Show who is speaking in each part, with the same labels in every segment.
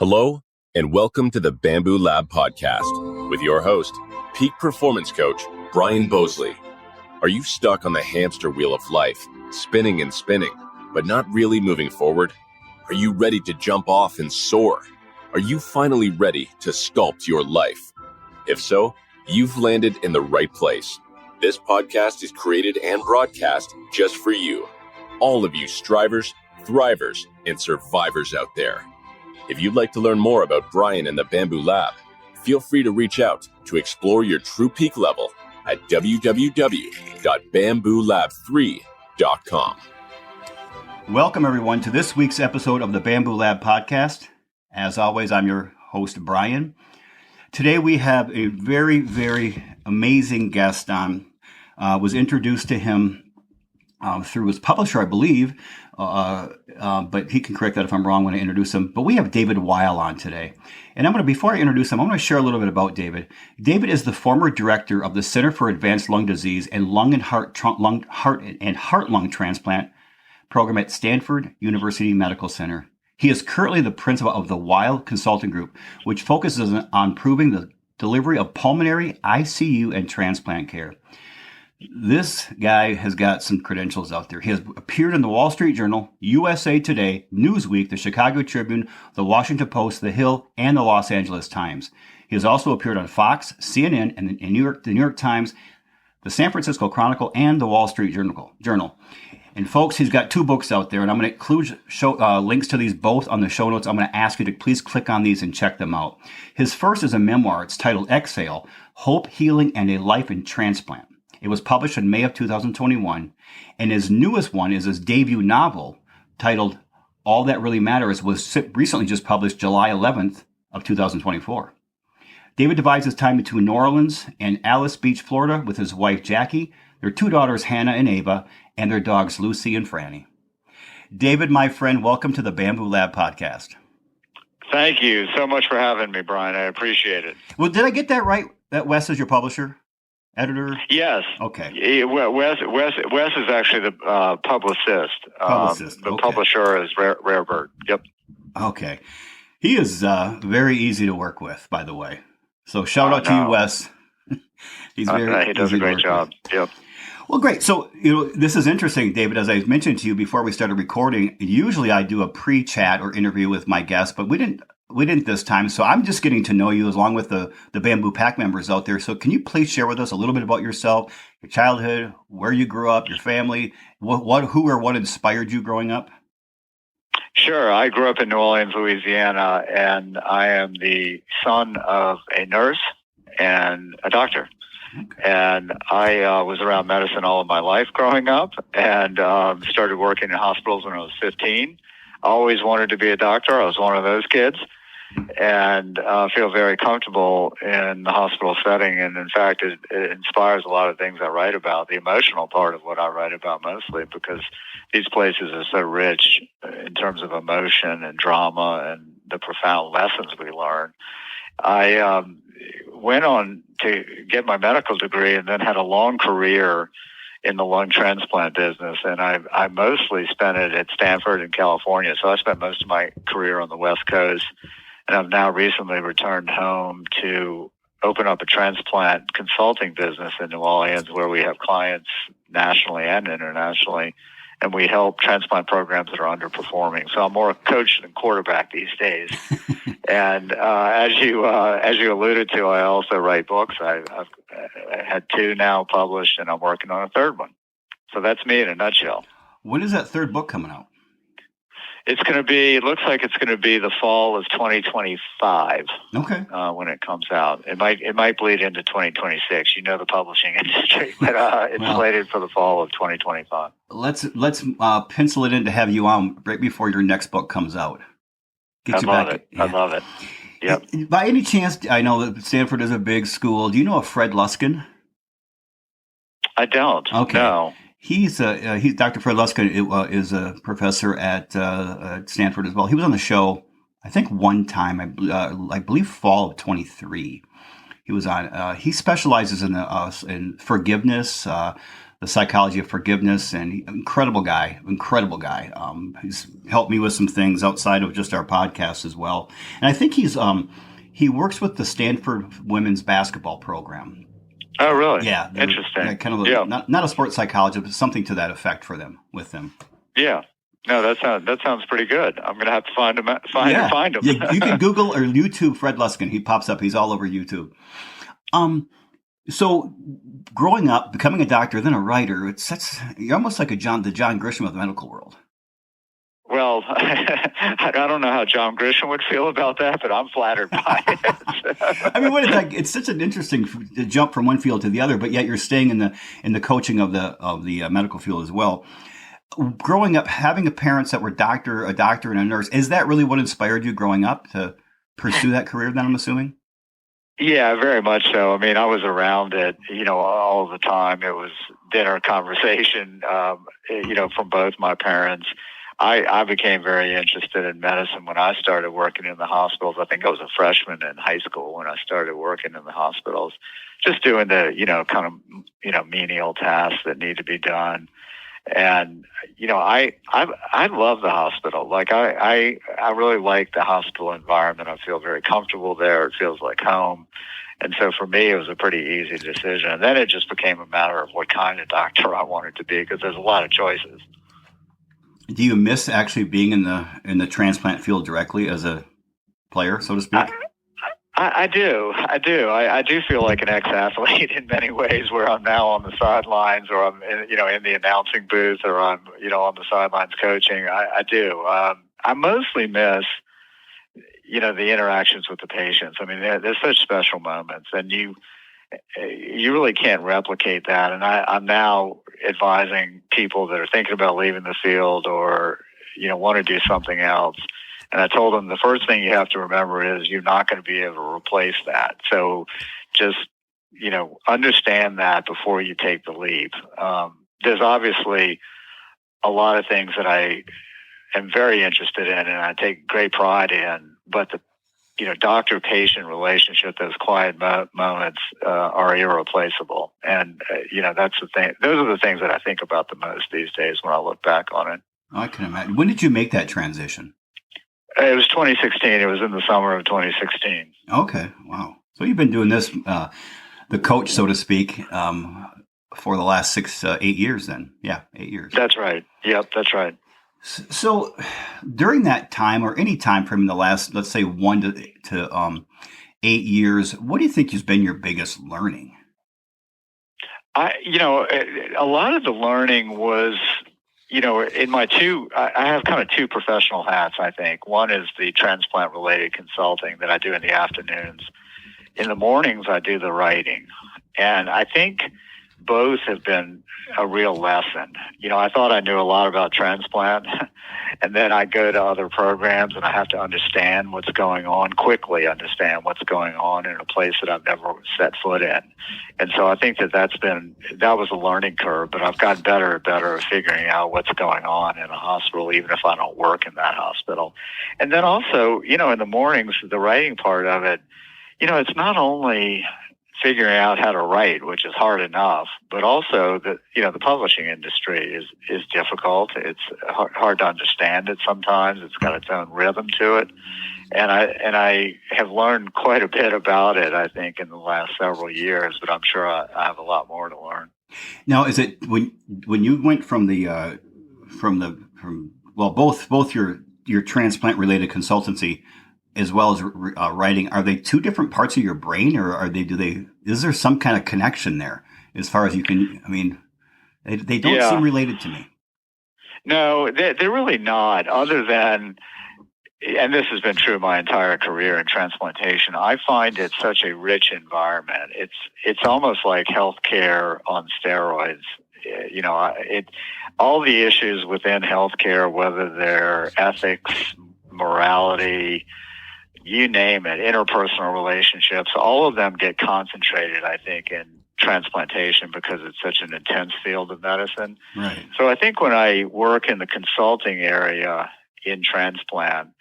Speaker 1: Hello, and welcome to the Bamboo Lab podcast with your host, peak performance coach, Brian Bosley. Are you stuck on the hamster wheel of life, spinning and spinning, but not really moving forward? Are you ready to jump off and soar? Are you finally ready to sculpt your life? If so, you've landed in the right place. This podcast is created and broadcast just for you. All of you strivers, thrivers, and survivors out there. If you'd like to learn more about Brian and the Bamboo Lab, feel free to reach out to explore your true peak level at www.bamboolab3.com.
Speaker 2: Welcome, everyone, to this week's episode of the Bamboo Lab podcast. As always, I'm your host, Brian. Today, we have a very, very amazing guest on. Was introduced to him through his publisher, I believe, but he can correct that if I'm wrong when I introduce him. But we have David Weill on today. And before I introduce him, I'm going to share a little bit about David. David is the former director of the Center for Advanced Lung Disease and Heart Lung Transplant program at Stanford University Medical Center. He is currently the principal of the Weill Consulting Group, which focuses on improving the delivery of pulmonary, ICU, and transplant care. This guy has got some credentials out there. He has appeared in the Wall Street Journal, USA Today, Newsweek, the Chicago Tribune, the Washington Post, The Hill, and the Los Angeles Times. He has also appeared on Fox, CNN, and the New York Times, the San Francisco Chronicle, and the Wall Street Journal. And folks, he's got 2 books out there, and I'm going to include links to these both on the show notes. I'm going to ask you to please click on these and check them out. His first is a memoir. It's titled Exhale, Hope, Healing, and a Life in Transplant. It was published in May of 2021, and his newest one is his debut novel titled All That Really Matters, was recently just published July 11th of 2024. David divides his time between New Orleans and Alice Beach, Florida, with his wife Jackie, their 2 daughters Hannah and Ava, and their dogs Lucy and Franny. David, my friend, welcome to the Bamboo Lab podcast.
Speaker 3: Thank you so much for having me, Brian. I appreciate it.
Speaker 2: Well, did I get that right, that Wes is your publisher? Editor?
Speaker 3: Yes.
Speaker 2: Okay.
Speaker 3: Wes is actually the publicist. The publisher is Rare Bird. Yep.
Speaker 2: Okay. He is very easy to work with, by the way. So shout out to you, Wes.
Speaker 3: He does a great job. Yep.
Speaker 2: Well, great. So, this is interesting, David. As I mentioned to you before we started recording, usually I do a pre-chat or interview with my guests, but we didn't this time. So I'm just getting to know you along with the Bamboo Pack members out there. So can you please share with us a little bit about yourself, your childhood, where you grew up, your family, who or what inspired you growing up?
Speaker 3: Sure. I grew up in New Orleans, Louisiana, and I am the son of a nurse and a doctor. Okay. And I was around medicine all of my life growing up and started working in hospitals when I was 15. I always wanted to be a doctor. I was one of those kids and feel very comfortable in the hospital setting. And in fact, it inspires a lot of things I write about, the emotional part of what I write about mostly, because these places are so rich in terms of emotion and drama and the profound lessons we learn. I went on to get my medical degree and then had a long career in the lung transplant business. And I mostly spent it at Stanford in California. So I spent most of my career on the West Coast. And I've now recently returned home to open up a transplant consulting business in New Orleans where we have clients nationally and internationally. And we help transplant programs that are underperforming. So I'm more a coach than quarterback these days. And as you alluded to, I also write books. I've had 2 now published, and I'm working on a 3rd one. So that's me in a nutshell.
Speaker 2: When is that 3rd book coming out?
Speaker 3: It looks like it's going to be the fall of 2025.
Speaker 2: Okay.
Speaker 3: When it comes out. It might bleed into 2026. You know the publishing industry, but it's slated for the fall of 2025.
Speaker 2: Let's pencil it in to have you on right before your next book comes out.
Speaker 3: I love it. Yep.
Speaker 2: By any chance, I know that Stanford is a big school. Do you know a Fred Luskin?
Speaker 3: I don't.
Speaker 2: Okay.
Speaker 3: No.
Speaker 2: He's Dr. Fred Luskin is a professor at Stanford as well. He was on the show, I think, one time. I believe fall of 23. He was on. He specializes in forgiveness, the the psychology of forgiveness, and incredible guy. He's helped me with some things outside of just our podcast as well. And I think he works with the Stanford women's basketball program.
Speaker 3: Oh, really?
Speaker 2: Yeah.
Speaker 3: Interesting.
Speaker 2: Yeah, kind of not a sports psychologist, but something to that effect for them, with them.
Speaker 3: Yeah. No, that sounds pretty good. I'm going to have to find him. Find him.
Speaker 2: Yeah, you can Google or YouTube Fred Luskin. He pops up. He's all over YouTube. So growing up, becoming a doctor, then a writer, you're almost like the John Grisham of the medical world.
Speaker 3: Well, I don't know how John Grisham would feel about that, but I'm flattered by it.
Speaker 2: I mean, it's such an interesting jump from one field to the other, but yet you're staying in the coaching of the medical field as well. Growing up, having parents that were a doctor and a nurse, is that really what inspired you growing up to pursue that career then, I'm assuming?
Speaker 3: Yeah, very much so. I mean, I was around it, all the time. It was dinner conversation, from both my parents. I became very interested in medicine when I started working in the hospitals. I think I was a freshman in high school when I started working in the hospitals, just doing the, kind of, menial tasks that need to be done. And, I love the hospital. Like I really like the hospital environment. I feel very comfortable there. It feels like home. And so for me, it was a pretty easy decision. And then it just became a matter of what kind of doctor I wanted to be, because there's a lot of choices.
Speaker 2: Do you miss actually being in the transplant field directly as a player, so to speak?
Speaker 3: I do. I do feel like an ex-athlete in many ways, where I'm now on the sidelines, or I'm in the announcing booth, or I'm on the sidelines coaching. I do. I mostly miss the interactions with the patients. I mean, they're such special moments, and you really can't replicate that. And I'm now advising people that are thinking about leaving the field, or want to do something else. And I told them the first thing you have to remember is you're not going to be able to replace that. So just, understand that before you take the leap. There's obviously a lot of things that I am very interested in and I take great pride in, but the doctor-patient relationship, those quiet moments are irreplaceable. And, that's the thing. Those are the things that I think about the most these days when I look back on it.
Speaker 2: I can imagine. When did you make that transition?
Speaker 3: It was 2016. It was in the summer of 2016.
Speaker 2: Okay. Wow. So you've been doing this, the coach, so to speak, for the last 8 years then. Yeah, 8 years.
Speaker 3: That's right. Yep, that's right.
Speaker 2: So during that time, or any time frame in the last, let's say 1 to 8 years, what do you think has been your biggest learning?
Speaker 3: A lot of the learning was, in my I have kind of two professional hats, I think. One is the transplant-related consulting that I do in the afternoons. In the mornings, I do the writing. And I think both have been a real lesson. I thought I knew a lot about transplant, and then I go to other programs and I have to understand what's going on, quickly understand what's going on in a place that I've never set foot in. And so I think that was a learning curve, but I've gotten better and better at figuring out what's going on in a hospital, even if I don't work in that hospital. And then also, in the mornings, the writing part of it, it's not only figuring out how to write, which is hard enough, but also the publishing industry is difficult. It's hard to understand it sometimes. It's got its own rhythm to it. And I have learned quite a bit about it, I think, in the last several years, but I'm sure I have a lot more to learn.
Speaker 2: Now, is it when you went from both your transplant related consultancy as well as writing, are they two different parts of your brain, or is there some kind of connection there as far as you can, they don't seem related to me.
Speaker 3: No, they're really not, other than, and this has been true my entire career in transplantation, I find it such a rich environment. It's almost like healthcare on steroids. All the issues within healthcare, whether they're ethics, morality, you name it, interpersonal relationships, all of them get concentrated, I think, in transplantation because it's such an intense field of medicine.
Speaker 2: Right.
Speaker 3: So I think when I work in the consulting area in transplant,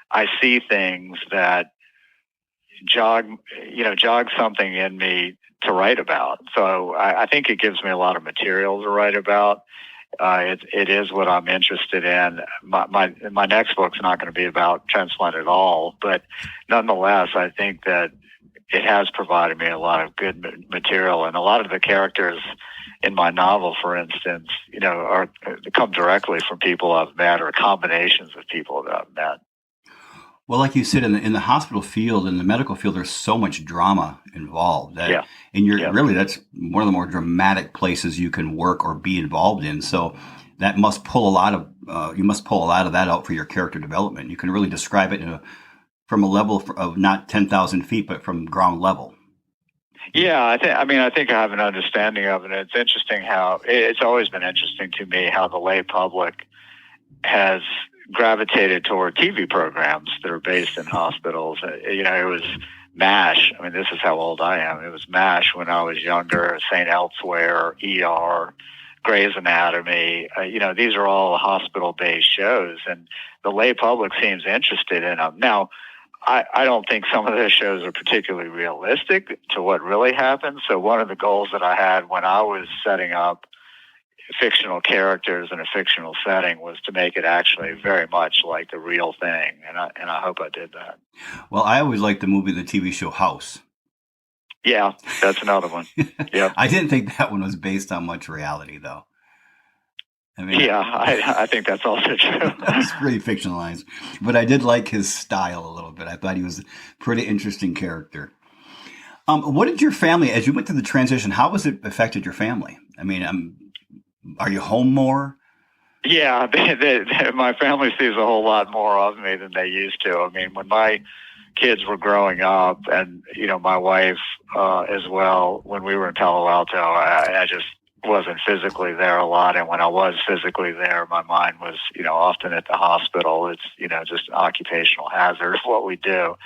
Speaker 3: I see things that jog something in me to write about. So I think it gives me a lot of material to write about. It is what I'm interested in. My next book's not going to be about transplant at all, but nonetheless, I think that it has provided me a lot of good material, and a lot of the characters in my novel, for instance, come directly from people I've met or combinations of people that I've met.
Speaker 2: Well, like you said, in the hospital field, in the medical field, there's so much drama involved. And really, that's one of the more dramatic places you can work or be involved in. So that must pull a lot of that out for your character development. You can really describe it from a level of not 10,000 feet, but from ground level.
Speaker 3: Yeah, I think I have an understanding of it. It's interesting how it's always been interesting to me how the lay public has gravitated toward TV programs that are based in hospitals. It was MASH. I mean, this is how old I am. It was MASH when I was younger, St. Elsewhere, ER, Grey's Anatomy. These are all hospital-based shows, and the lay public seems interested in them. Now, I don't think some of those shows are particularly realistic to what really happened. So one of the goals that I had when I was setting up fictional characters in a fictional setting was to make it actually very much like the real thing, and I hope I did that.
Speaker 2: Well, I always liked the TV show House.
Speaker 3: Yeah, that's another one. Yeah,
Speaker 2: I didn't think that one was based on much reality, though.
Speaker 3: I think that's also true.
Speaker 2: It's pretty fictionalized, but I did like his style a little bit. I thought he was a pretty interesting character. What did your family, as you went through the transition, how has it affected your family? I mean, are you home more?
Speaker 3: Yeah, my family sees a whole lot more of me than they used to. I mean, when my kids were growing up, and my wife as well, when we were in Palo Alto, I just wasn't physically there a lot, and when I was physically there, my mind was often at the hospital. It's just an occupational hazard of what we do.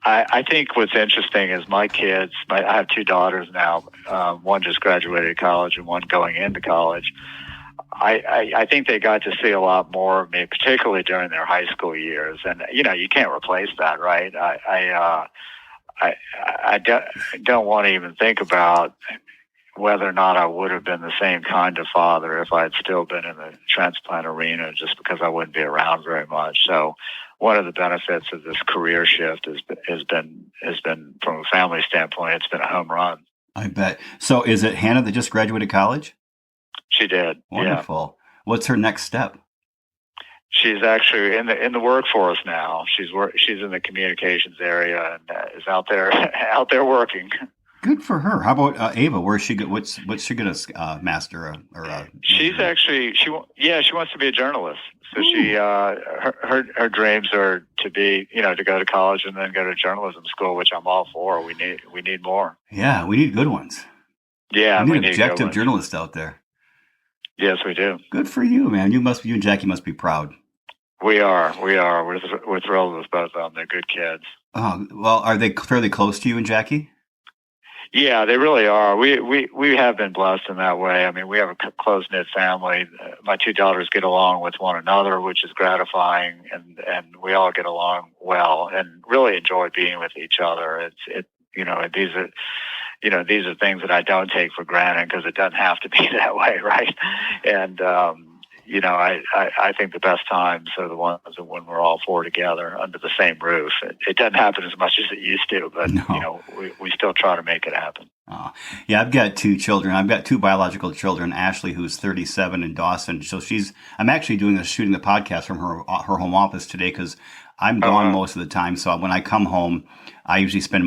Speaker 3: I think what's interesting is my kids. I have two daughters now. One just graduated college, and one going into college. I think they got to see a lot more of me, particularly during their high school years, and you can't replace that, right? I don't want to even think about whether or not I would have been the same kind of father if I had still been in the transplant arena, just because I wouldn't be around very much. So one of the benefits of this career shift has been from a family standpoint, it's been a home run.
Speaker 2: I bet. So is it Hannah that just graduated college?
Speaker 3: She did.
Speaker 2: Wonderful. Yeah. What's her next step?
Speaker 3: She's actually in the workforce now. She's in the communications area and is out there working.
Speaker 2: Good for her. How about Ava? Where's she? What's she going to master?
Speaker 3: She's actually she wants to be a journalist. So she her dreams are to be to go to college and then go to journalism school, which I'm all for. We need more.
Speaker 2: Yeah, we need good ones.
Speaker 3: Yeah,
Speaker 2: we need objective journalists out there.
Speaker 3: Yes, we do.
Speaker 2: Good for you, man. You and Jackie must be proud.
Speaker 3: We are. We're thrilled with both of them. They're good kids.
Speaker 2: Oh, well, are they fairly close to you and Jackie?
Speaker 3: Yeah, they really are. We have been blessed in that way. I mean, we have a close-knit family. My two daughters get along with one another, which is gratifying, and we all get along well and really enjoy being with each other. These are things that I don't take for granted, because it doesn't have to be that way, right? And I think the best times are the ones when we're all four together under the same roof. It doesn't happen as much as it used to, but we still try to make it happen.
Speaker 2: Oh, yeah, I've got two children. I've got two biological children, Ashley, who's 37, and Dawson. So I'm actually shooting the podcast from her home office today, because I'm gone most of the time. So when I come home, I usually spend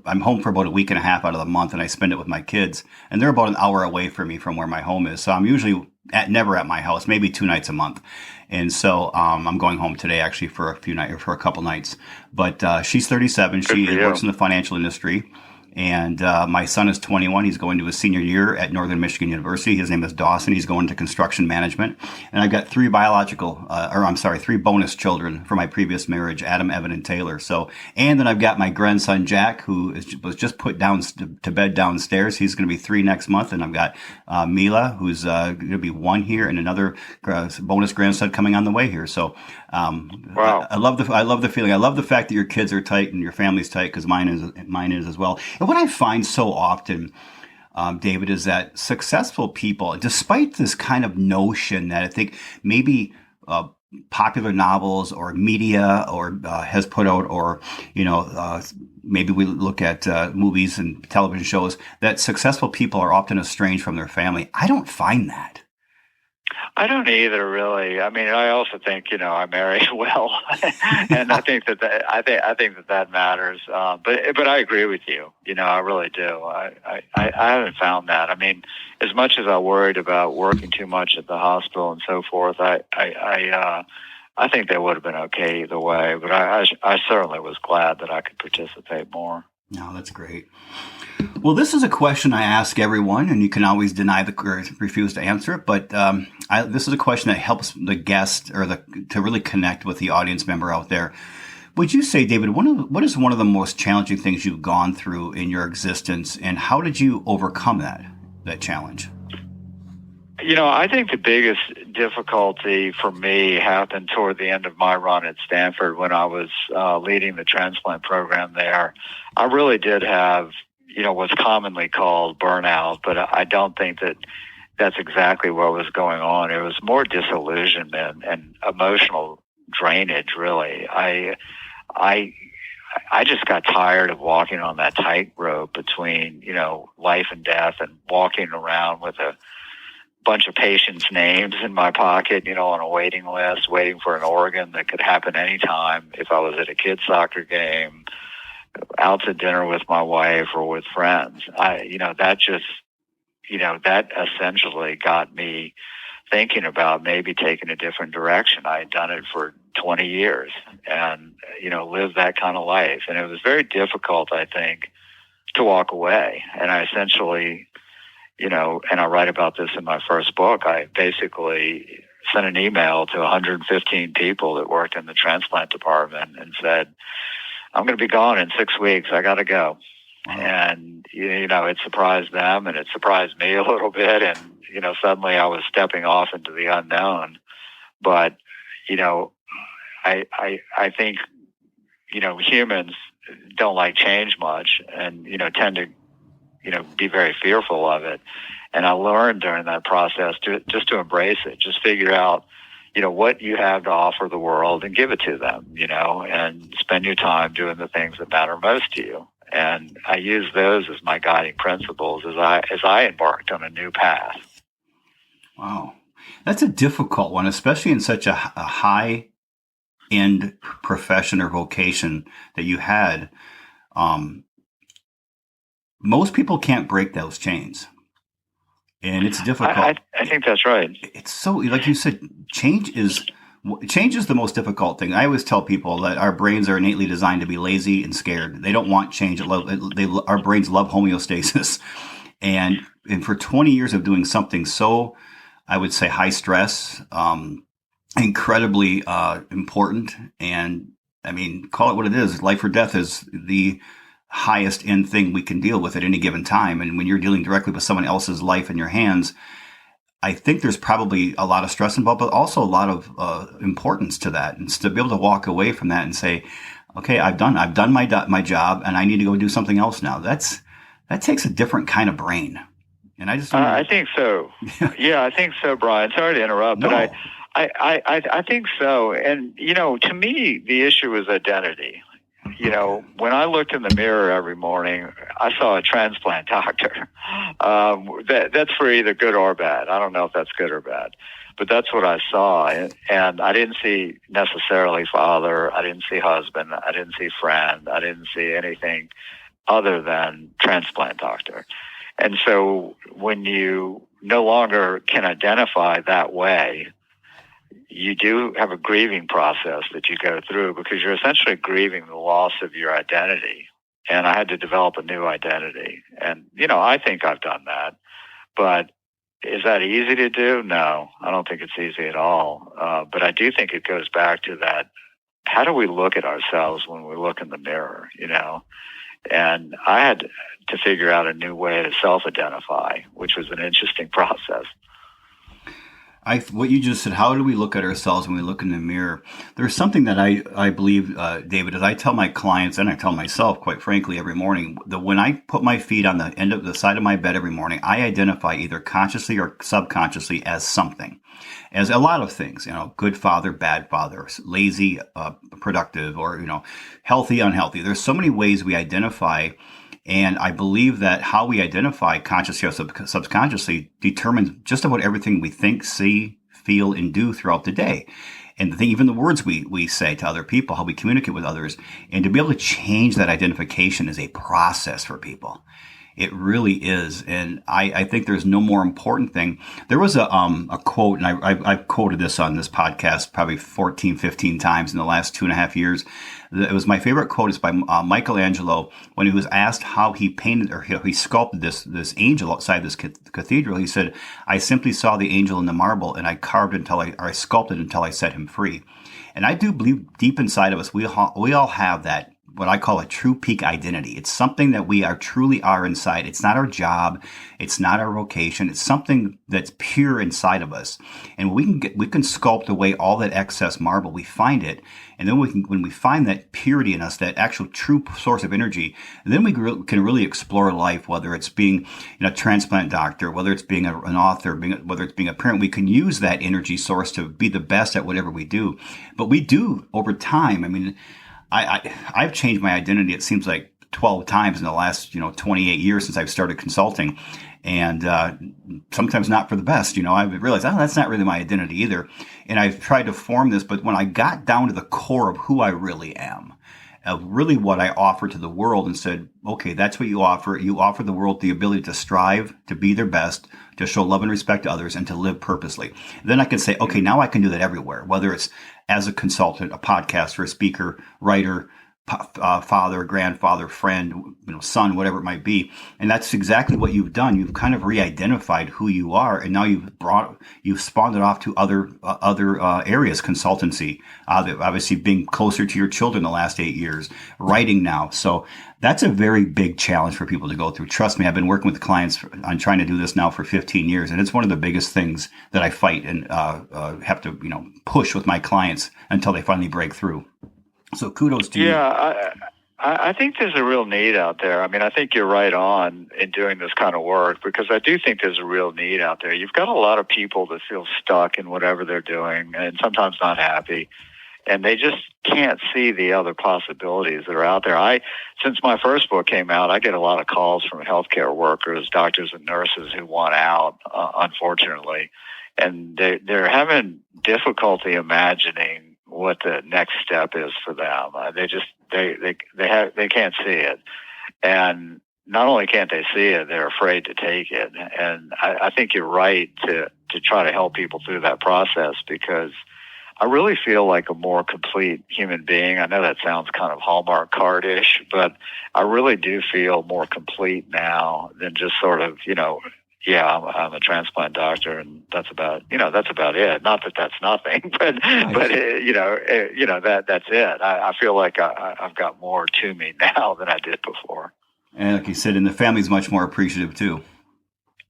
Speaker 2: I'm home for about a week and a half out of the month, and I spend it with my kids. And they're about an hour away from me from where my home is. So I'm usually never at my house, maybe 2 nights a month. And so I'm going home today, actually, for a couple nights. But she's 37. She works in the financial industry. And my son is 21. He's going to his senior year at Northern Michigan University. His name is Dawson. He's going to construction management. And I've got three bonus children from my previous marriage, Adam, Evan, and Taylor. And then I've got my grandson, Jack, who was just put down to bed downstairs. He's going to be 3 next month. And I've got Mila, who's going to be 1 here, and another bonus grandson coming on the way here. So
Speaker 3: Wow.
Speaker 2: I love the feeling. I love the fact that your kids are tight and your family's tight, because mine is as well. And what I find so often, David, is that successful people, despite this kind of notion that I think maybe popular novels or media or has put out, or maybe we look at movies and television shows, that successful people are often estranged from their family. I don't find that.
Speaker 3: I don't either, really. I mean, I also think I married well, and I think that matters. But I agree with you. I really do. I haven't found that. I mean, as much as I worried about working too much at the hospital and so forth, I think they would have been okay either way. But I certainly was glad that I could participate more.
Speaker 2: No, that's great. Well, this is a question I ask everyone, and you can always deny or refuse to answer it. But this is a question that helps the guest to really connect with the audience member out there. Would you say, David, what is one of the most challenging things you've gone through in your existence, and how did you overcome that challenge?
Speaker 3: I think the biggest difficulty for me happened toward the end of my run at Stanford when I was leading the transplant program there. I really did have what's commonly called burnout, but I don't think that that's exactly what was going on. It was more disillusionment and emotional drainage, really. I just got tired of walking on that tightrope between, life and death, and walking around with a bunch of patients' names in my pocket, on a waiting list, waiting for an organ that could happen anytime if I was at a kid's soccer game, out to dinner with my wife or with friends. That essentially got me thinking about maybe taking a different direction. I had done it for 20 years and, lived that kind of life. And it was very difficult, I think, to walk away. And I essentially, and I write about this in my first book, I basically sent an email to 115 people that worked in the transplant department and said, I'm going to be gone in 6 weeks. I got to go. Wow. And, it surprised them, and it surprised me a little bit. And, suddenly I was stepping off into the unknown. But, I think, humans don't like change much and, tend to, be very fearful of it. And I learned during that process to embrace it, just figure out, what you have to offer the world and give it to them, and spend your time doing the things that matter most to you. And I use those as my guiding principles as I embarked on a new path.
Speaker 2: Wow. That's a difficult one, especially in such a high-end profession or vocation that you had. Most people can't break those chains. And it's difficult.
Speaker 3: I think that's right.
Speaker 2: It's so, like you said, change is the most difficult thing. I always tell people that our brains are innately designed to be lazy and scared. They don't want change. Our brains love homeostasis. And for 20 years of doing something so, I would say, high stress, incredibly important. And I mean, call it what it is. Life or death is the highest end thing we can deal with at any given time. And when you're dealing directly with someone else's life in your hands, I think there's probably a lot of stress involved, but also a lot of importance to that. And to be able to walk away from that and say, okay, I've done my job, and I need to go do something else now. That takes a different kind of brain. And I just
Speaker 3: I think so. Yeah, I think so, Brian. Sorry to interrupt,
Speaker 2: no.
Speaker 3: But I think so. And to me, the issue is identity. When I looked in the mirror every morning, I saw a transplant doctor. That's for either good or bad. I don't know if that's good or bad, but that's what I saw. And I didn't see necessarily father. I didn't see husband. I didn't see friend. I didn't see anything other than transplant doctor. And so when you no longer can identify that way, you do have a grieving process that you go through, because you're essentially grieving the loss of your identity. And I had to develop a new identity. And, I think I've done that. But is that easy to do? No, I don't think it's easy at all. But I do think it goes back to that. How do we look at ourselves when we look in the mirror, And I had to figure out a new way to self-identify, which was an interesting process.
Speaker 2: What you just said, how do we look at ourselves when we look in the mirror? There's something that I believe, David, as I tell my clients and I tell myself, quite frankly, every morning, that when I put my feet on the end of the side of my bed every morning, I identify either consciously or subconsciously as something, as a lot of things, good father, bad father, lazy, productive, or, healthy, unhealthy. There's so many ways we identify. And I believe that how we identify consciously or subconsciously determines just about everything we think, see, feel, and do throughout the day. And even the words we say to other people, how we communicate with others. And to be able to change that identification is a process for people. It really is. And I think there's no more important thing. There was a quote, and I've quoted this on this podcast probably 14, 15 times in the last 2.5 years. It was my favorite quote. It's by Michelangelo when he was asked how he painted or he sculpted this angel outside this cathedral. He said, "I simply saw the angel in the marble and I sculpted until I set him free." And I do believe deep inside of us, we all have that, what I call a true peak identity. It's something that we truly are inside. It's not our job. It's not our vocation. It's something that's pure inside of us. And we can sculpt away all that excess marble. We find it. And then when we find that purity in us, that actual true source of energy, then we can really explore life, whether it's being a transplant doctor, whether it's being an author, whether it's being a parent. We can use that energy source to be the best at whatever we do. But we do over time. I mean, I've changed my identity, it seems like 12 times in the last, 28 years since I've started consulting. And sometimes not for the best. I've realized, that's not really my identity either. And I've tried to form this, but when I got down to the core of who I really am, of really what I offer to the world, and said, okay, that's what you offer. You offer the world the ability to strive, to be their best, to show love and respect to others, and to live purposely. Then I can say, okay, now I can do that everywhere, whether it's as a consultant, a podcaster, a speaker, writer, father, grandfather, friend, son, whatever it might be. And that's exactly what you've done. You've kind of re-identified who you are, and now you've spawned it off to other areas, consultancy, obviously being closer to your children the last 8 years, writing now. So that's a very big challenge for people to go through. Trust me, I've been working with clients on trying to do this now for 15 years, and it's one of the biggest things that I fight and have to push with my clients until they finally break through. So kudos to you.
Speaker 3: Yeah, I think there's a real need out there. I mean, I think you're right on in doing this kind of work, because I do think there's a real need out there. You've got a lot of people that feel stuck in whatever they're doing and sometimes not happy, and they just can't see the other possibilities that are out there. Since my first book came out, I get a lot of calls from healthcare workers, doctors and nurses who want out, unfortunately, and they're having difficulty imagining what the next step is for them. They can't see it, and not only can't they see it, they're afraid to take it. And I think you're right to try to help people through that process, because I really feel like a more complete human being. I know that sounds kind of Hallmark card-ish, but I really do feel more complete now than just sort of, I'm a transplant doctor, and that's about it. Not that that's nothing, but that's it. I feel like I've got more to me now than I did before.
Speaker 2: And like you said, and the family's much more appreciative too.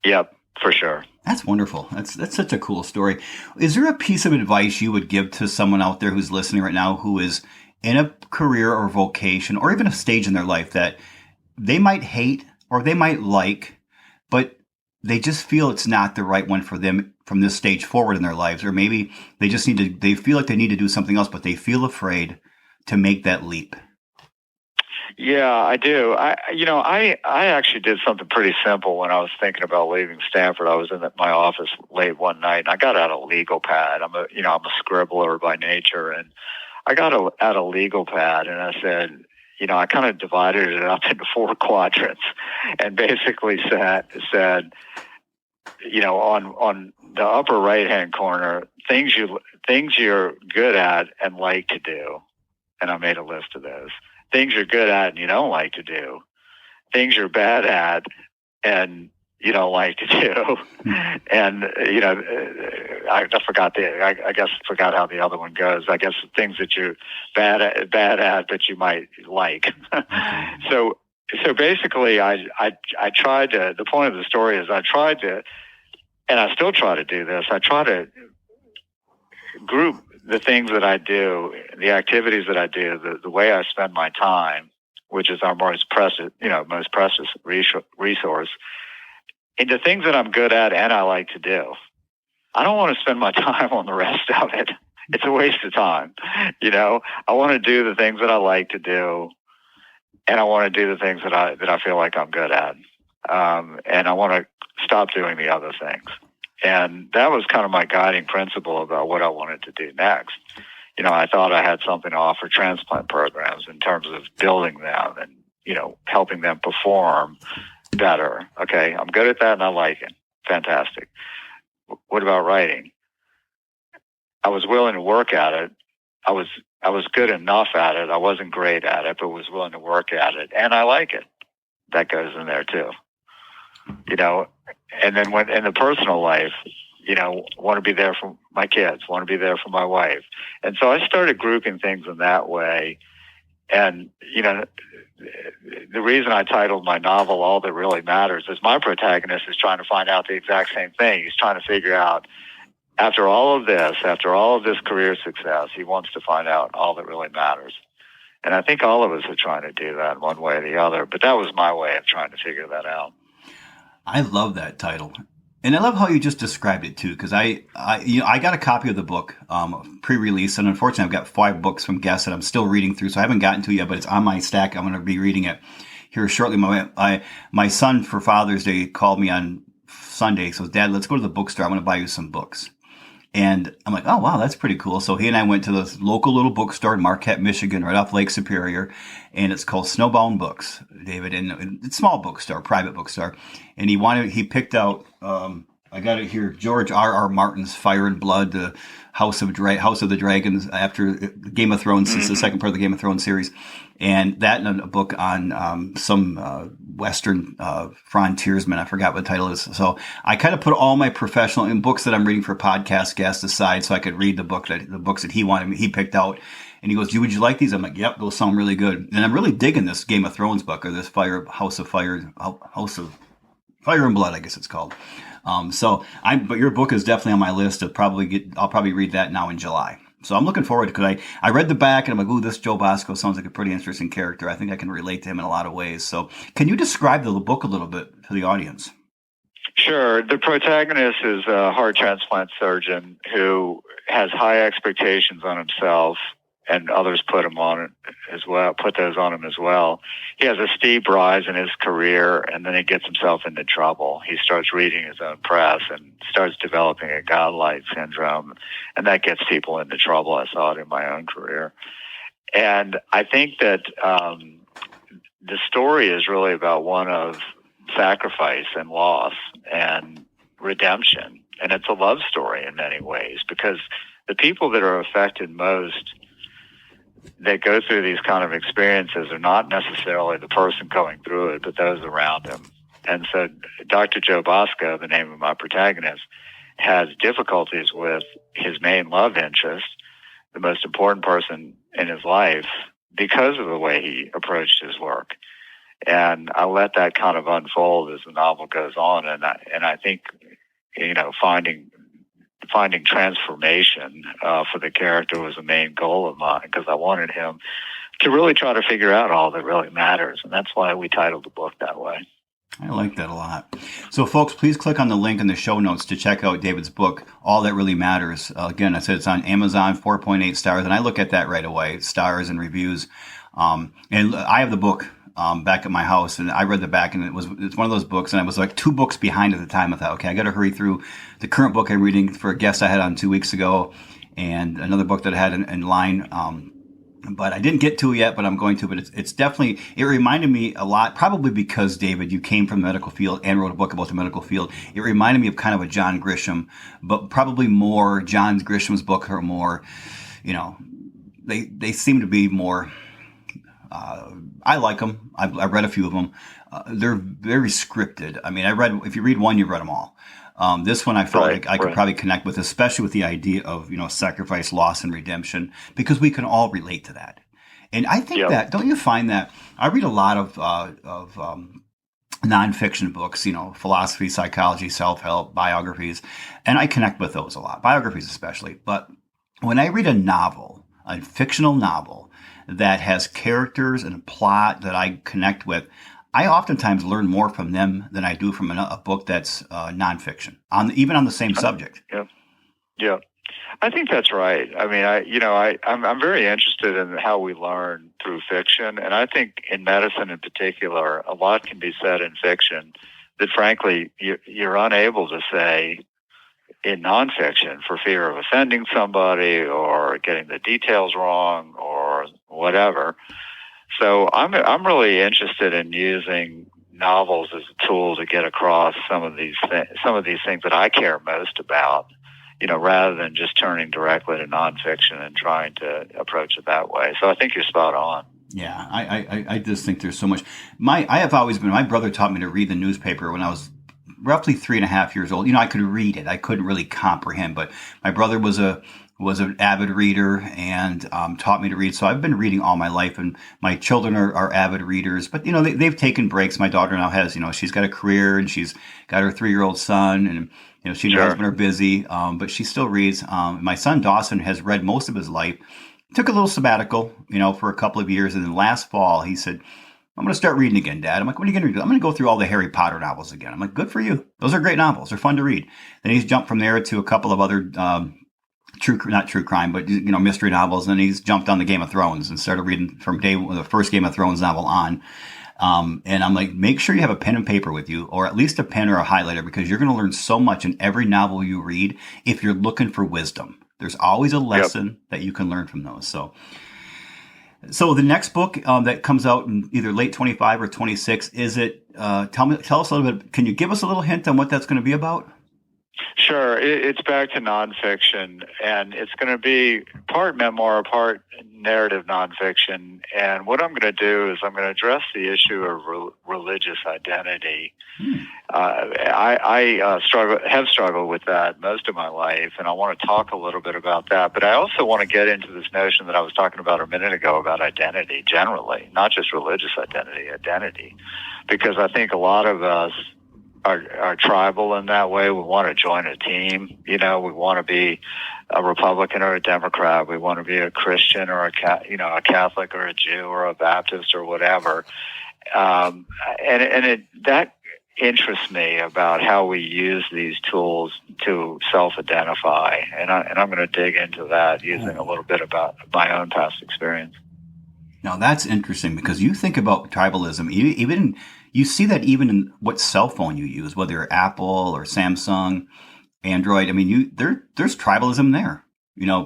Speaker 3: Yep, for sure.
Speaker 2: That's wonderful. That's such a cool story. Is there a piece of advice you would give to someone out there who's listening right now, who is in a career or vocation or even a stage in their life that they might hate or they might like, but they just feel it's not the right one for them from this stage forward in their lives? Or maybe they just they feel like they need to do something else, but they feel afraid to make that leap.
Speaker 3: Yeah, I do. I actually did something pretty simple when I was thinking about leaving Stanford. I was in my office late one night, and I got out a legal pad. I'm a scribbler by nature, and I got out a legal pad, and I said, I kind of divided it up into 4 quadrants, and basically said, on the upper right-hand corner, things you're good at and like to do, and I made a list of those. Things you're good at and you don't like to do. Things you're bad at and you don't like to do. And, I forgot forgot how the other one goes. I guess things that you're bad at, but you might like. So basically I tried to, the point of the story is I tried to and I still try to do this. I try to group the things that I do, the activities that I do, the way I spend my time, which is our most precious resource, into things that I'm good at and I like to do. I don't want to spend my time on the rest of it. It's a waste of time. I want to do the things that I like to do, and I want to do the things that I feel like I'm good at. And I want to stop doing the other things. And that was kind of my guiding principle about what I wanted to do next. I thought I had something to offer transplant programs in terms of building them and, helping them perform better. Okay, I'm good at that and I like it. Fantastic. What about writing? I was willing to work at it. I was good enough at it. I wasn't great at it, but was willing to work at it, and I like it. That goes in there too. And then when in the personal life, want to be there for my kids, want to be there for my wife. And so I started grouping things in that way. And, the reason I titled my novel All That Really Matters is my protagonist is trying to find out the exact same thing. He's trying to figure out, after all of this career success, he wants to find out all that really matters. And I think all of us are trying to do that in one way or the other, but that was my way of trying to figure that out.
Speaker 2: I love that title. And I love how you just described it too, because I got a copy of the book pre-release, and unfortunately I've got 5 books from guests that I'm still reading through, so I haven't gotten to it yet, but it's on my stack. I'm going to be reading it here shortly. My son for Father's Day called me on Sunday, so Dad, let's go to the bookstore. I'm going to buy you some books. And I'm like, oh, wow, that's pretty cool. So he and I went to this local little bookstore in Marquette, Michigan, right off Lake Superior. And it's called Snowbound Books, David. And it's a small bookstore, private bookstore. And he picked out, I got it here, George R.R. Martin's Fire and Blood, the House of the Dragons after Game of Thrones. It's the second part of the Game of Thrones series. And that and a book on some Western frontiersman. I forgot what the title is. So I kind of put all my professional and books that I'm reading for podcast guests aside so I could read the books that he picked out. And he goes, would you like these? I'm like, yep, those sound really good. And I'm really digging this Game of Thrones book, or this House of Fire and Blood, I guess it's called. But your book is definitely on my list. I'll probably read that now in July. So I'm looking forward to it, because I read the back and I'm like, ooh, this Joe Bosco sounds like a pretty interesting character. I think I can relate to him in a lot of ways. So can you describe the book a little bit to the audience?
Speaker 3: Sure. The protagonist is a heart transplant surgeon who has high expectations on himself, and others put those on him as well. He has a steep rise in his career, and then he gets himself into trouble. He starts reading his own press and starts developing a godlike syndrome, and that gets people into trouble. I saw it in my own career. And I think that the story is really about one of sacrifice and loss and redemption. And it's a love story in many ways, because the people that are affected most that go through these kind of experiences are not necessarily the person going through it, but those around him. And so Dr. Joe Bosco, the name of my protagonist, has difficulties with his main love interest, the most important person in his life, because of the way he approached his work. And I let that kind of unfold as the novel goes on. And I think, finding transformation for the character was a main goal of mine, because I wanted him to really try to figure out all that really matters. And that's why we titled the book that way.
Speaker 2: I like that a lot. So, folks, please click on the link in the show notes to check out David's book, All That Really Matters. Again, I said it's on Amazon, 4.8 stars, and I look at that right away, stars and reviews. And I have the book back at my house, and I read the back, and it's one of those books, and I was like 2 books behind at the time. I thought, okay, I got to hurry through the current book I'm reading for a guest I had on 2 weeks ago, and another book that I had in line. But I didn't get to it yet, but I'm going to. But it's definitely, it reminded me a lot, probably because, David, you came from the medical field and wrote a book about the medical field. It reminded me of kind of a John Grisham, but probably more, John Grisham's book are more, they seem to be more, I like them. I've read a few of them. They're very scripted. I mean, if you read one, you've read them all. This one I felt like I could probably connect with, especially with the idea of, sacrifice, loss, and redemption, because we can all relate to that. And I think that, don't you find that I read a lot of nonfiction books, philosophy, psychology, self-help, biographies, and I connect with those a lot, biographies especially. But when I read a novel, a fictional novel that has characters and a plot that I connect with, I oftentimes learn more from them than I do from a book that's nonfiction, even on the same subject.
Speaker 3: Yeah, yeah, I think that's right. I mean, I'm very interested in how we learn through fiction, and I think in medicine in particular, a lot can be said in fiction that, frankly, you're unable to say in nonfiction for fear of offending somebody or getting the details wrong or whatever. So I'm really interested in using novels as a tool to get across some of these things that I care most about, rather than just turning directly to nonfiction and trying to approach it that way. So I think you're spot on.
Speaker 2: Yeah, I just think there's so much. My brother taught me to read the newspaper when I was roughly 3.5 years old. I could read it. I couldn't really comprehend, but my brother was an avid reader and taught me to read. So I've been reading all my life, and my children are avid readers. But they've taken breaks. My daughter now has she's got a career and she's got her 3-year-old son, and she and her husband are busy, but she still reads. My son Dawson has read most of his life. Took a little sabbatical, for a couple of years, and then last fall he said, I'm going to start reading again, Dad. I'm like, what are you going to do? I'm going to go through all the Harry Potter novels again. I'm like, good for you. Those are great novels. They're fun to read. Then he's jumped from there to a couple of other not true crime, but mystery novels. And then he's jumped on the Game of Thrones and started reading from the first Game of Thrones novel on. And I'm like, make sure you have a pen and paper with you, or at least a pen or a highlighter, because you're going to learn so much in every novel you read if you're looking for wisdom. There's always a lesson that you can learn from those. So the next book that comes out in either late 25 or 26, is it? Tell us a little bit. Can you give us a little hint on what that's going to be about?
Speaker 3: Sure. It's back to nonfiction, and it's going to be part memoir, part narrative nonfiction. And what I'm going to do is I'm going to address the issue of religious identity. I have struggled with that most of my life, and I want to talk a little bit about that. But I also want to get into this notion that I was talking about a minute ago about identity generally, not just religious identity, because I think a lot of us are tribal in that way. We want to join a team. We want to be a Republican or a Democrat. We want to be a Christian or a Catholic or a Jew or a Baptist or whatever. That interests me about how we use these tools to self-identify. And I'm going to dig into that using a little bit about my own past experience.
Speaker 2: Now that's interesting, because you think about tribalism, even you see that even in what cell phone you use, whether Apple or Samsung, Android. I mean, there's tribalism there.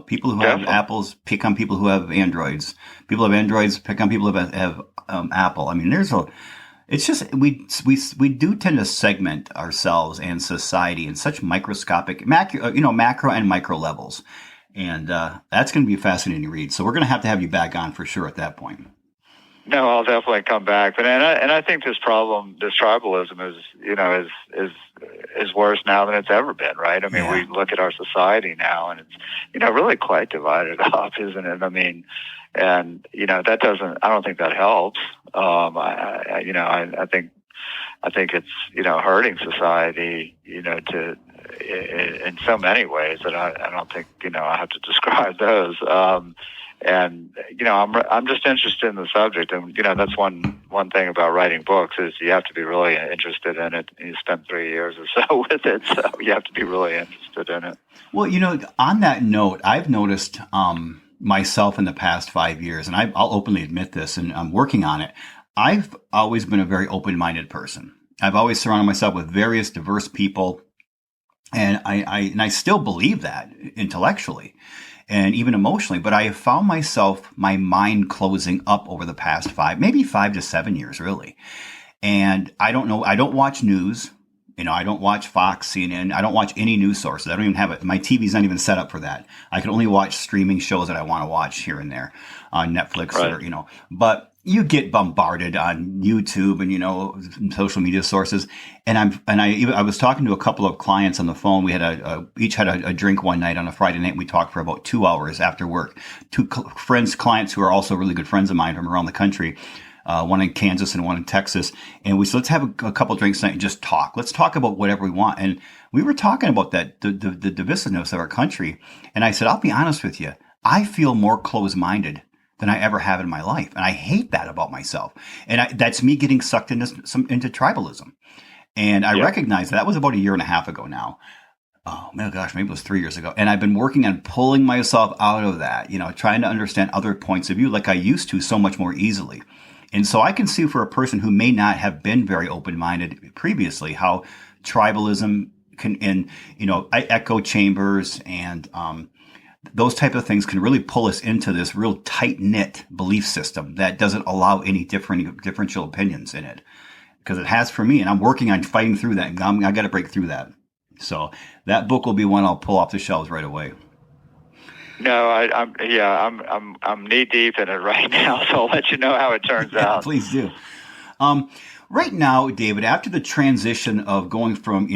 Speaker 2: People who have Apples pick on people who have Androids. People who have Androids pick on people who have Apple. I mean, it's just we do tend to segment ourselves and society in such microscopic, macro and micro levels. And that's going to be a fascinating read. So we're going to have you back on for sure at that point.
Speaker 3: No, I'll definitely come back. But I think this tribalism is worse now than it's ever been, right? I mean, we look at our society now, and it's really quite divided up, isn't it? I mean, and I don't think that helps. I think it's hurting society, in so many ways that I don't think I have to describe those. And I'm just interested in the subject, and that's one thing about writing books is you have to be really interested in it. You spend 3 years or so with it, so you have to be really interested in it.
Speaker 2: Well, on that note, I've noticed myself in the past 5 years, and I'll openly admit this, and I'm working on it. I've always been a very open-minded person. I've always surrounded myself with various diverse people, and I still believe that intellectually and even emotionally, but I have found my mind closing up over the past 5 to 7 years, really. And I don't know, I don't watch news. I don't watch Fox, CNN. I don't watch any news sources. I don't even have it. My TV's not even set up for that. I can only watch streaming shows that I want to watch here and there on Netflix, right. Or, but you get bombarded on YouTube and, social media sources. And I was talking to a couple of clients on the phone. We had each had a drink one night on a Friday night. And we talked for about 2 hours after work. Two clients who are also really good friends of mine from around the country. one in Kansas and one in Texas. And we said, let's have a couple drinks tonight and just talk. Let's talk about whatever we want. And we were talking about that, the divisiveness of our country. And I said, I'll be honest with you. I feel more closed-minded than I ever have in my life. And I hate that about myself. And that's me getting sucked into tribalism. And I recognize that was about a year and a half ago now. Oh my gosh, maybe it was 3 years ago. And I've been working on pulling myself out of that, trying to understand other points of view like I used to so much more easily. And so I can see for a person who may not have been very open-minded previously, how tribalism can, echo chambers and those type of things can really pull us into this real tight-knit belief system that doesn't allow any differential opinions in it. Because it has for me, and I'm working on fighting through that. And I got to break through that. So that book will be one I'll pull off the shelves right away.
Speaker 3: No, I'm knee deep in it right now, so I'll let you know how it turns out.
Speaker 2: Please do. Right now, David, after the transition of going from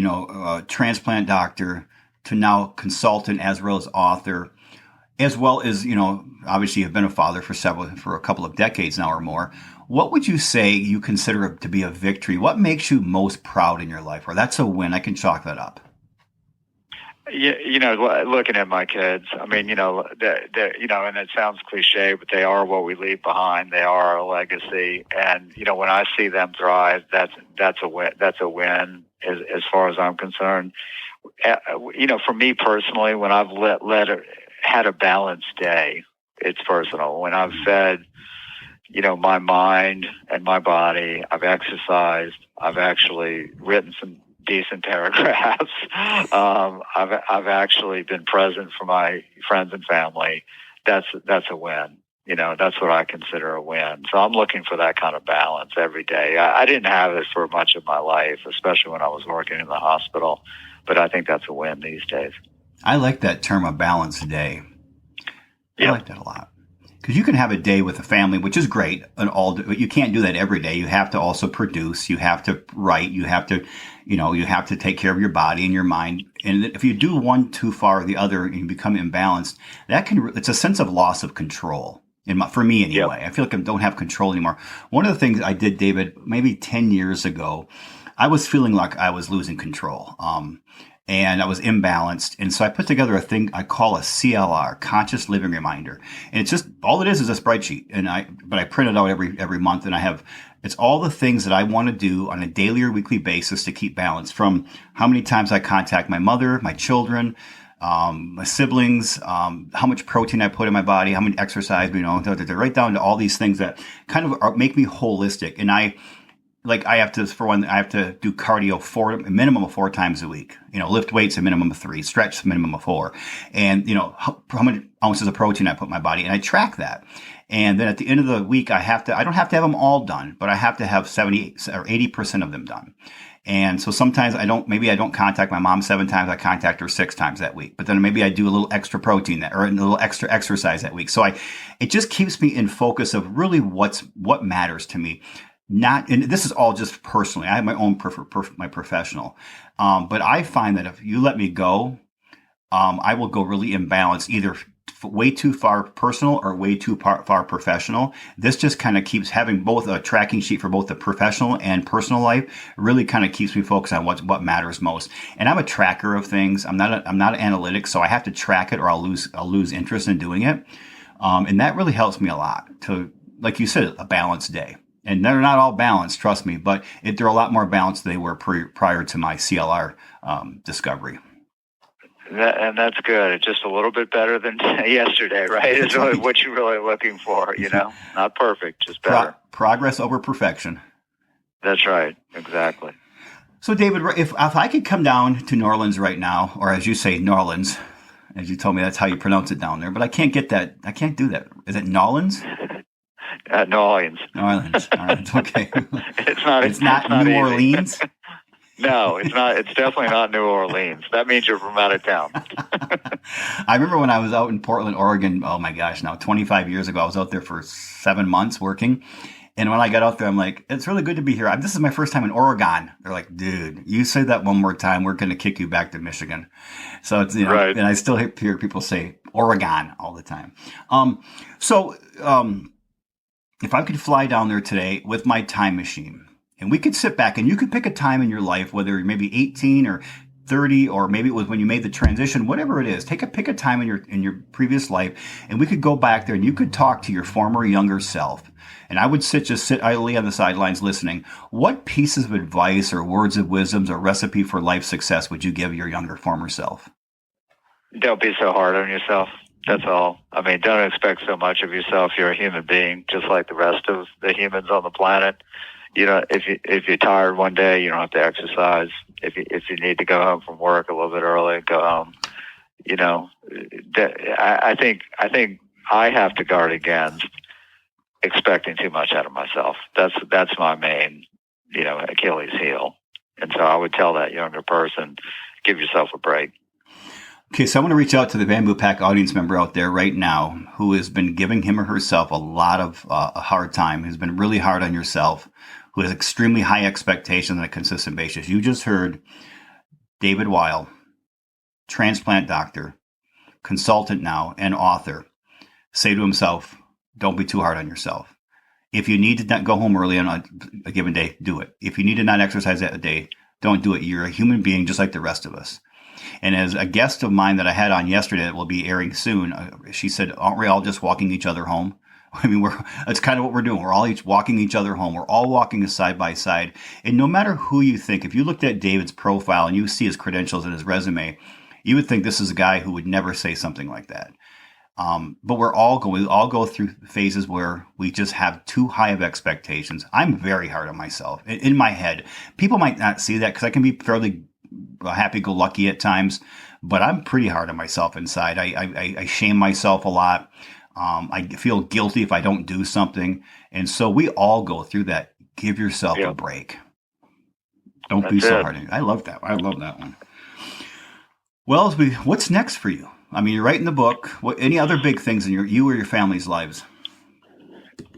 Speaker 2: transplant doctor to now consultant as well as author, as well as obviously you've been a father for a couple of decades now or more. What would you say you consider to be a victory? What makes you most proud in your life? Or that's a win. I can chalk that up.
Speaker 3: Looking at my kids, I mean, and it sounds cliche, but they are what we leave behind. They are our legacy. And, when I see them thrive, that's a win. That's a win as far as I'm concerned. For me personally, when I've had a balanced day, it's personal. When I've fed, my mind and my body, I've exercised, I've actually written some decent paragraphs. I've actually been present for my friends and family. That's a win. That's what I consider a win. So I'm looking for that kind of balance every day. I didn't have it for much of my life, especially when I was working in the hospital, but I think that's a win these days.
Speaker 2: I like that term, a balanced day. I like that a lot. Because you can have a day with a family, which is great, but you can't do that every day. You have to also produce. You have to write. You have to, you have to take care of your body and your mind. And if you do one too far or the other and you become imbalanced, it's a sense of loss of control. For me anyway, I feel like I don't have control anymore. One of the things I did, David, maybe 10 years ago, I was feeling like I was losing control. And I was imbalanced. And so I put together a thing I call a CLR, Conscious Living Reminder. And it's just, all it is a spreadsheet. But I print it out every month, and it's all the things that I want to do on a daily or weekly basis to keep balance, from how many times I contact my mother, my children, my siblings, how much protein I put in my body, how much exercise, right down to all these things that kind of make me holistic. And I have to do cardio a minimum of 4 times a week. Lift weights a minimum of 3, stretch a minimum of 4, and how many ounces of protein I put in my body, and I track that. And then at the end of the week, I don't have to have them all done, but I have to have 70 or 80% of them done. And so sometimes I don't contact my mom 7 times. I contact her 6 times that week. But then maybe I do a little extra protein or a little extra exercise that week. So it just keeps me in focus of really what matters to me. And this is all just personally. I have my own my professional, but I find that if you let me go, I will go really imbalanced, either way too far personal or way too far professional. This just kind of keeps having both a tracking sheet for both the professional and personal life. Really kind of keeps me focused on what matters most. And I'm a tracker of things. I'm not analytic, so I have to track it or I'll lose interest in doing it. And that really helps me a lot to, like you said, a balanced day. And they're not all balanced, trust me, but they're a lot more balanced than they were prior to my CLR discovery.
Speaker 3: And that's good. It's just a little bit better than yesterday, right? Is what you're really looking for, Not perfect, just better.
Speaker 2: Progress over perfection.
Speaker 3: That's right. Exactly.
Speaker 2: So, David, if I could come down to New Orleans right now, or as you say, New Orleans, as you told me that's how you pronounce it down there, but I can't get that. I can't do that. Is it Nolans?
Speaker 3: New Orleans.
Speaker 2: New Orleans. All right. Okay.
Speaker 3: It's not
Speaker 2: New
Speaker 3: easy.
Speaker 2: Orleans.
Speaker 3: No, it's not. It's definitely not New Orleans. That means you're from out of town.
Speaker 2: I remember when I was out in Portland, Oregon. Oh my gosh, now 25 years ago, I was out there for 7 months working. And when I got out there, I'm like, it's really good to be here. This is my first time in Oregon. They're like, dude, you say that one more time, we're going to kick you back to Michigan. So it's,
Speaker 3: right.
Speaker 2: And I still hear people say Oregon all the time. if I could fly down there today with my time machine, and we could sit back and you could pick a time in your life, whether you're maybe 18 or 30, or maybe it was when you made the transition, whatever it is, pick a time in your previous life, and we could go back there and you could talk to your former younger self. And I would just sit idly on the sidelines listening. What pieces of advice or words of wisdoms or recipe for life success would you give your younger former self?
Speaker 3: Don't be so hard on yourself. That's all. I mean, don't expect so much of yourself. You're a human being, just like the rest of the humans on the planet. You know, if you're tired one day, you don't have to exercise. If you need to go home from work a little bit early, go home. You know, I think I have to guard against expecting too much out of myself. That's my main, Achilles heel. And so I would tell that younger person, give yourself a break.
Speaker 2: Okay, so I want to reach out to the Bamboo Pack audience member out there right now who has been giving him or herself a lot of a hard time, who's been really hard on yourself, who has extremely high expectations on a consistent basis. You just heard David Weill, transplant doctor, consultant now, and author, say to himself, don't be too hard on yourself. If you need to not go home early on a given day, do it. If you need to not exercise that day, don't do it. You're a human being just like the rest of us. And as a guest of mine that I had on yesterday that will be airing soon, she said, aren't we all just walking each other home? I mean, that's kind of what we're doing. We're all each walking each other home. We're all walking side by side. And no matter who you think, if you looked at David's profile and you see his credentials and his resume, you would think this is a guy who would never say something like that. But we all go through phases where we just have too high of expectations. I'm very hard on myself in my head. People might not see that because I can be fairly happy-go-lucky at times, but I'm pretty hard on myself inside. I shame myself a lot. I feel guilty if I don't do something. And so we all go through that. Give yourself a break. Don't be so hard on you. I love that. I love that one. Well, what's next for you? I mean, you're writing the book. Any other big things in you or your family's lives?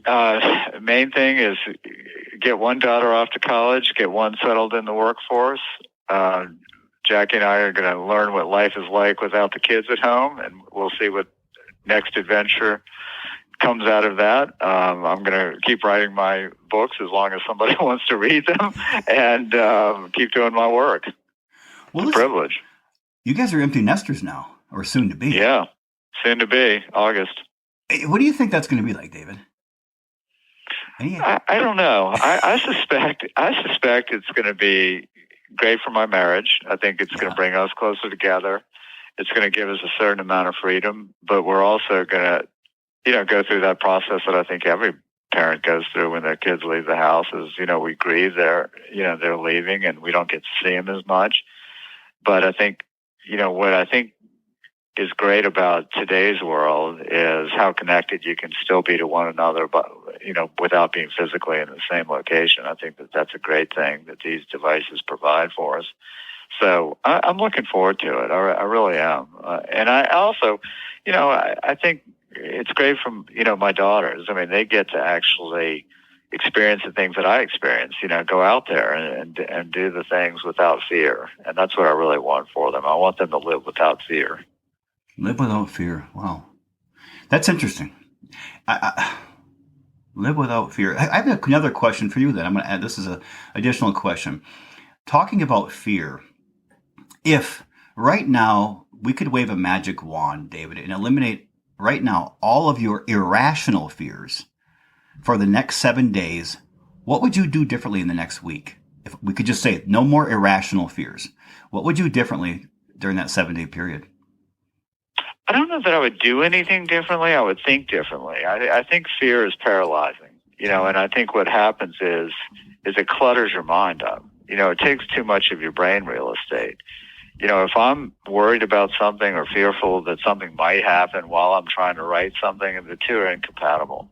Speaker 3: Main thing is get one daughter off to college, get one settled in the workforce. Jackie and I are going to learn what life is like without the kids at home, and we'll see what next adventure comes out of that. I'm going to keep writing my books as long as somebody wants to read them, and keep doing my work. Well, it's a privilege.
Speaker 2: You guys are empty nesters now, or soon to be.
Speaker 3: Yeah, soon to be, August.
Speaker 2: What do you think that's going to be like, David?
Speaker 3: I don't know. I suspect it's going to be great for my marriage. I think it's going to bring us closer together. It's going to give us a certain amount of freedom, but we're also going to, go through that process that I think every parent goes through when their kids leave the house. Is we grieve they're leaving, and we don't get to see them as much. But I think what I think is great about today's world is how connected you can still be to one another, but without being physically in the same location. I think that's a great thing that these devices provide for us. So I'm looking forward to it. I really am. And I also, I think it's great from, my daughters. I mean, they get to actually experience the things that I experience, go out there and do the things without fear. And that's what I really want for them. I want them to live without fear.
Speaker 2: Live without fear. Wow. That's interesting. Live without fear. I have another question for you then. I'm going to add, this is an additional question. Talking about fear, if right now we could wave a magic wand, David, and eliminate right now all of your irrational fears for the next 7 days, what would you do differently in the next week? If we could just say no more irrational fears, what would you do differently during that 7-day period?
Speaker 3: I don't know that I would do anything differently. I would think differently. I think fear is paralyzing, and I think what happens is it clutters your mind up. It takes too much of your brain real estate. If I'm worried about something or fearful that something might happen while I'm trying to write something, and the two are incompatible.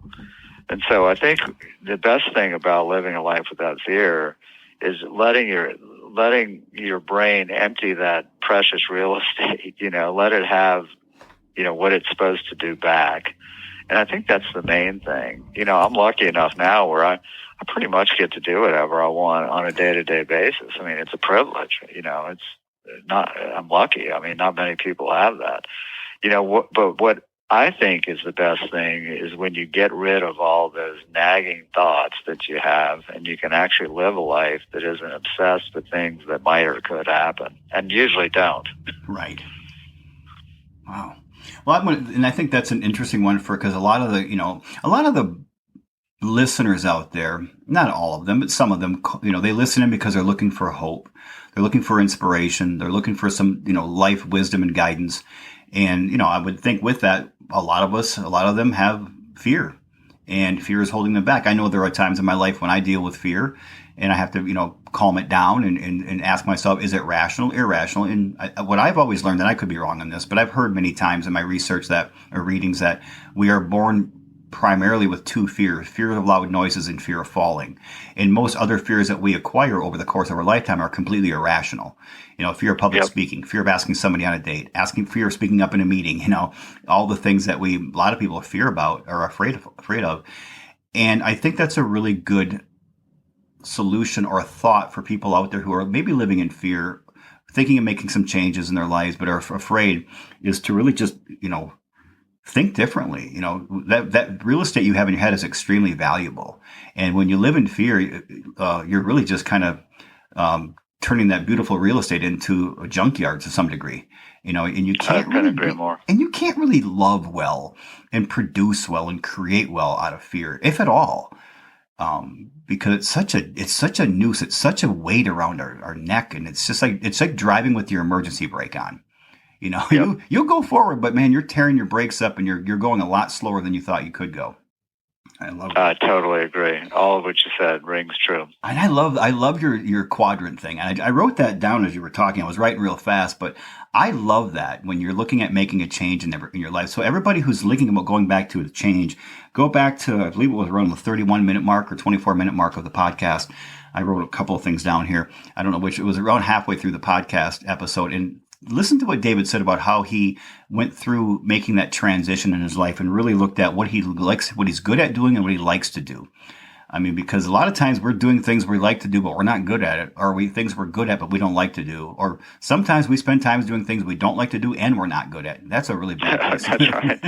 Speaker 3: And so I think the best thing about living a life without fear is letting your brain empty that precious real estate, let it have what it's supposed to do back. And I think that's the main thing. I'm lucky enough now where I pretty much get to do whatever I want on a day-to-day basis. I mean, it's a privilege, it's not, I'm lucky. I mean, not many people have that, but what I think is the best thing is when you get rid of all those nagging thoughts that you have, and you can actually live a life that isn't obsessed with things that might or could happen, and usually don't.
Speaker 2: Right. Wow. Well, and I think that's an interesting one because a lot of the listeners out there, not all of them, but some of them, they listen in because they're looking for hope. They're looking for inspiration. They're looking for some, life wisdom and guidance. And, I would think with that, a lot of them have fear, and fear is holding them back. I know there are times in my life when I deal with fear and I have to, calm it down and ask myself, is it rational, irrational? And what I've always learned, and I could be wrong on this, but I've heard many times in my research or readings that we are born primarily with two fears: fear of loud noises and fear of falling. And most other fears that we acquire over the course of our lifetime are completely irrational. Fear of public speaking, fear of asking somebody on a date, fear of speaking up in a meeting, all the things that a lot of people fear about or are afraid of. And I think that's a really good solution or a thought for people out there who are maybe living in fear, thinking of making some changes in their lives, but are afraid, is to really just, think differently. That real estate you have in your head is extremely valuable. And when you live in fear, you're really just kind of turning that beautiful real estate into a junkyard to some degree. And you can't really
Speaker 3: agree more.
Speaker 2: And you can't really love well and produce well and create well out of fear, if at all. Because it's such a noose, it's such a weight around our neck, and it's like driving with your emergency brake on. You'll go forward, but man, you're tearing your brakes up and you're going a lot slower than you thought you could go. I love that.
Speaker 3: I totally agree. All of what you said rings true.
Speaker 2: And I love your quadrant thing. And I wrote that down as you were talking. I was writing real fast, but I love that when you're looking at making a change in your life. So everybody who's thinking about going back to a change, go back to, I believe it was around the 31-minute mark or 24-minute mark of the podcast. I wrote a couple of things down here. I don't know which. It was around halfway through the podcast episode. And listen to what David said about how he went through making that transition in his life and really looked at what he likes, what he's good at doing, and what he likes to do. I mean, because a lot of times we're doing things we like to do, but we're not good at it, or things we're good at, but we don't like to do. Or sometimes we spend time doing things we don't like to do and we're not good at. That's a really bad place.
Speaker 3: That's right.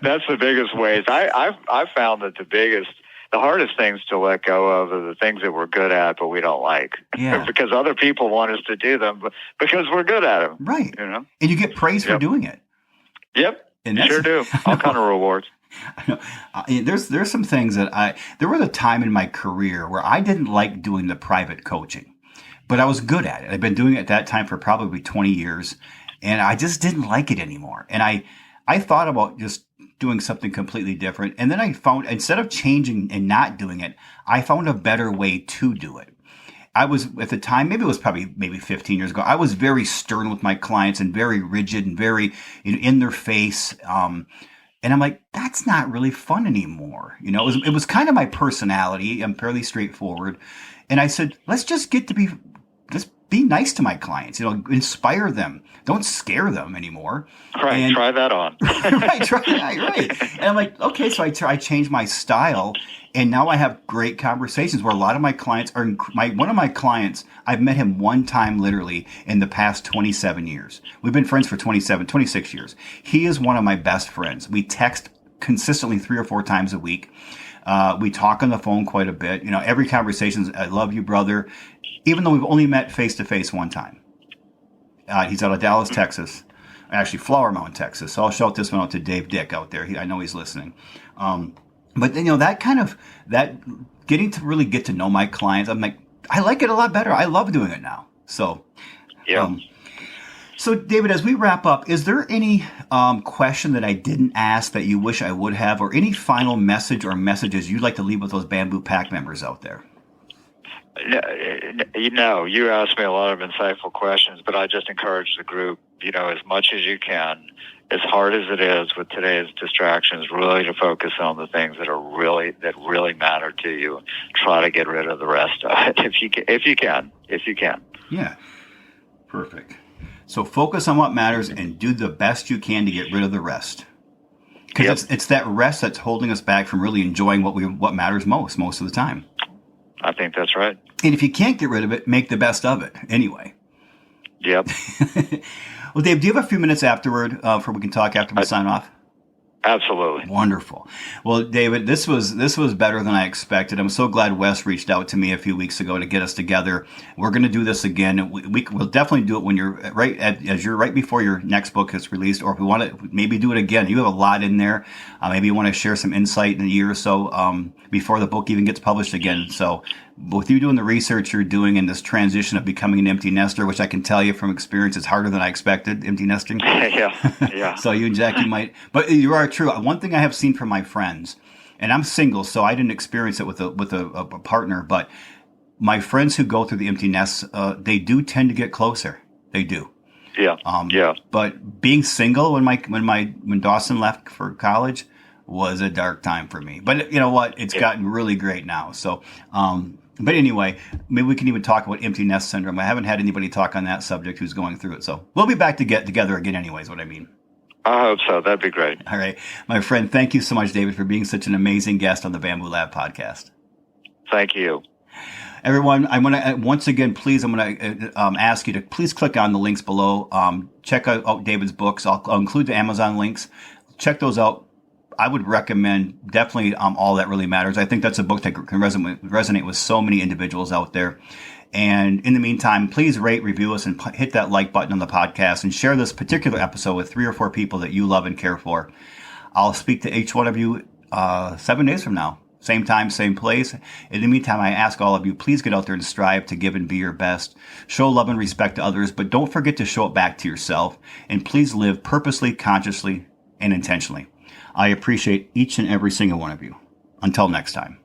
Speaker 3: That's the biggest ways. I've found that the hardest things to let go of are the things that we're good at, but we don't like.
Speaker 2: Yeah.
Speaker 3: Because other people want us to do them, because we're good at them.
Speaker 2: Right. And you get praise for doing it.
Speaker 3: Yep. And sure do. All kind of rewards.
Speaker 2: I know. There's some things that there was a time in my career where I didn't like doing the private coaching, but I was good at it. I've been doing it at that time for probably 20 years, and I just didn't like it anymore. And I thought about just doing something completely different. And then I found, instead of changing and not doing it, I found a better way to do it. I was, at the time, maybe 15 years ago, I was very stern with my clients and very rigid and very in their face. And I'm like, that's not really fun anymore. It was kind of my personality. I'm fairly straightforward. And I said, let's just be nice to my clients, inspire them. Don't scare them anymore.
Speaker 3: Right. Try that on.
Speaker 2: Right. And I'm like, okay, so I changed my style, and now I have great conversations where a lot of my clients one of my clients, I've met him one time literally in the past 27 years. We've been friends for 26 years. He is one of my best friends. We text consistently 3 or 4 times a week. We talk on the phone quite a bit. Every conversation is, I love you, brother, even though we've only met face to face one time. He's out of Dallas, Texas. Actually, Flower Mound, Texas. So I'll shout this one out to Dave Dick out there. I know he's listening. But that getting to really get to know my clients, I'm like, I like it a lot better. I love doing it now. So,
Speaker 3: yeah.
Speaker 2: So David, as we wrap up, is there any question that I didn't ask that you wish I would have, or any final message or messages you'd like to leave with those Bamboo Pack members out there?
Speaker 3: You asked me a lot of insightful questions, but I just encourage the group, as much as you can, as hard as it is with today's distractions, really to focus on the things that really matter to you. Try to get rid of the rest of it if you can.
Speaker 2: Yeah, perfect. So focus on what matters and do the best you can to get rid of the rest. Because it's that rest that's holding us back from really enjoying what matters most of the time.
Speaker 3: I think that's right.
Speaker 2: And if you can't get rid of it, make the best of it anyway.
Speaker 3: Yep.
Speaker 2: Well, Dave, do you have a few minutes afterward we can talk after we sign off?
Speaker 3: Absolutely.
Speaker 2: Wonderful. Well, David, this was better than I expected. I'm so glad Wes reached out to me a few weeks ago to get us together. We're going to do this again. We'll definitely do it when you're as you're right before your next book is released, or if we want to maybe do it again. You have a lot in there. Maybe you want to share some insight in a year or so before the book even gets published again. So with you doing the research you're doing in this transition of becoming an empty nester, which I can tell you from experience is harder than I expected, empty nesting.
Speaker 3: Yeah.
Speaker 2: So you and Jackie might, but you are true. One thing I have seen from my friends, and I'm single, so I didn't experience it with a partner, but my friends who go through the empty nests, they do tend to get closer. They do.
Speaker 3: Yeah.
Speaker 2: But being single when Dawson left for college was a dark time for me. But you know what? It's gotten really great now. So, but anyway, maybe we can even talk about empty nest syndrome. I haven't had anybody talk on that subject who's going through it. So we'll be back to get together again anyway, is what I mean.
Speaker 3: I hope so. That'd be great.
Speaker 2: All right. My friend, thank you so much, David, for being such an amazing guest on the Bamboo Lab podcast.
Speaker 3: Thank you.
Speaker 2: Everyone, I'm going to, once again, please, I'm going to ask you to please click on the links below. Check out David's books. I'll include the Amazon links. Check those out. I would recommend definitely All That Really Matters. I think that's a book that can resonate with so many individuals out there. And in the meantime, please rate, review us, and hit that like button on the podcast, and share this particular episode with 3 or 4 people that you love and care for. I'll speak to each one of you 7 days from now. Same time, same place. In the meantime, I ask all of you, please get out there and strive to give and be your best. Show love and respect to others, but don't forget to show it back to yourself. And please live purposely, consciously, and intentionally. I appreciate each and every single one of you. Until next time.